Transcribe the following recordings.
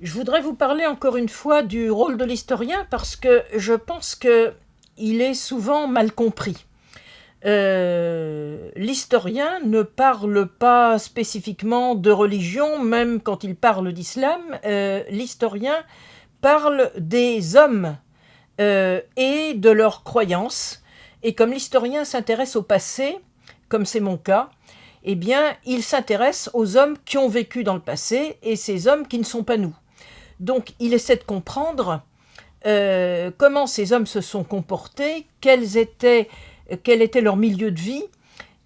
Je voudrais vous parler encore une fois du rôle de l'historien parce que je pense qu'il est souvent mal compris. L'historien ne parle pas spécifiquement de religion, même quand il parle d'islam. L'historien parle des hommes et de leurs croyances. Et comme l'historien s'intéresse au passé, comme c'est mon cas, eh bien, il s'intéresse aux hommes qui ont vécu dans le passé et ces hommes qui ne sont pas nous. Donc, il essaie de comprendre comment ces hommes se sont comportés, quel était leur milieu de vie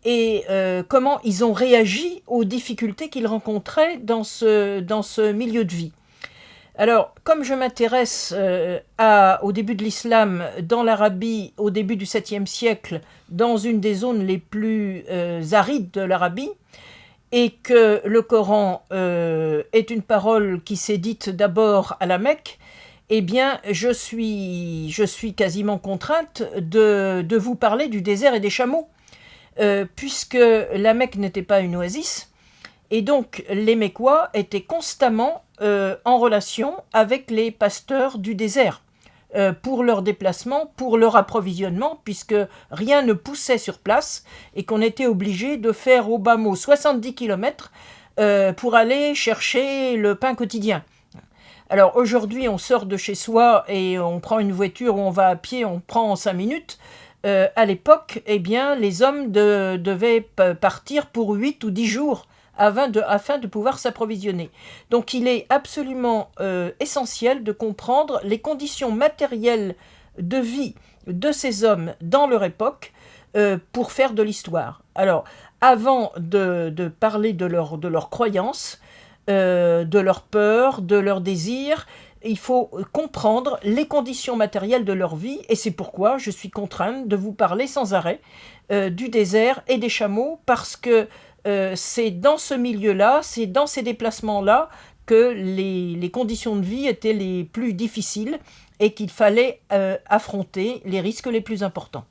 et comment ils ont réagi aux difficultés qu'ils rencontraient dans ce milieu de vie. Alors, comme je m'intéresse au début de l'islam dans l'Arabie, au début du 7e siècle, dans une des zones les plus arides de l'Arabie, et que le Coran est une parole qui s'est dite d'abord à la Mecque, eh bien, je suis quasiment contrainte de vous parler du désert et des chameaux, puisque la Mecque n'était pas une oasis, et donc les Mecquois étaient constamment en relation avec les pasteurs du désert, pour leur déplacement, pour leur approvisionnement, puisque rien ne poussait sur place et qu'on était obligé de faire au bas mot 70 km pour aller chercher le pain quotidien. Alors aujourd'hui, on sort de chez soi et on prend une voiture ou on va à pied, on prend en 5 minutes. À l'époque, eh bien, les hommes devaient partir pour 8 ou 10 jours afin de pouvoir s'approvisionner. Donc il est absolument essentiel de comprendre les conditions matérielles de vie de ces hommes dans leur époque pour faire de l'histoire. Alors, avant de parler de leurs croyances, de leurs peurs, de leurs désirs, il faut comprendre les conditions matérielles de leur vie, et c'est pourquoi je suis contrainte de vous parler sans arrêt du désert et des chameaux, parce que c'est dans ce milieu-là, c'est dans ces déplacements-là que les conditions de vie étaient les plus difficiles et qu'il fallait affronter les risques les plus importants.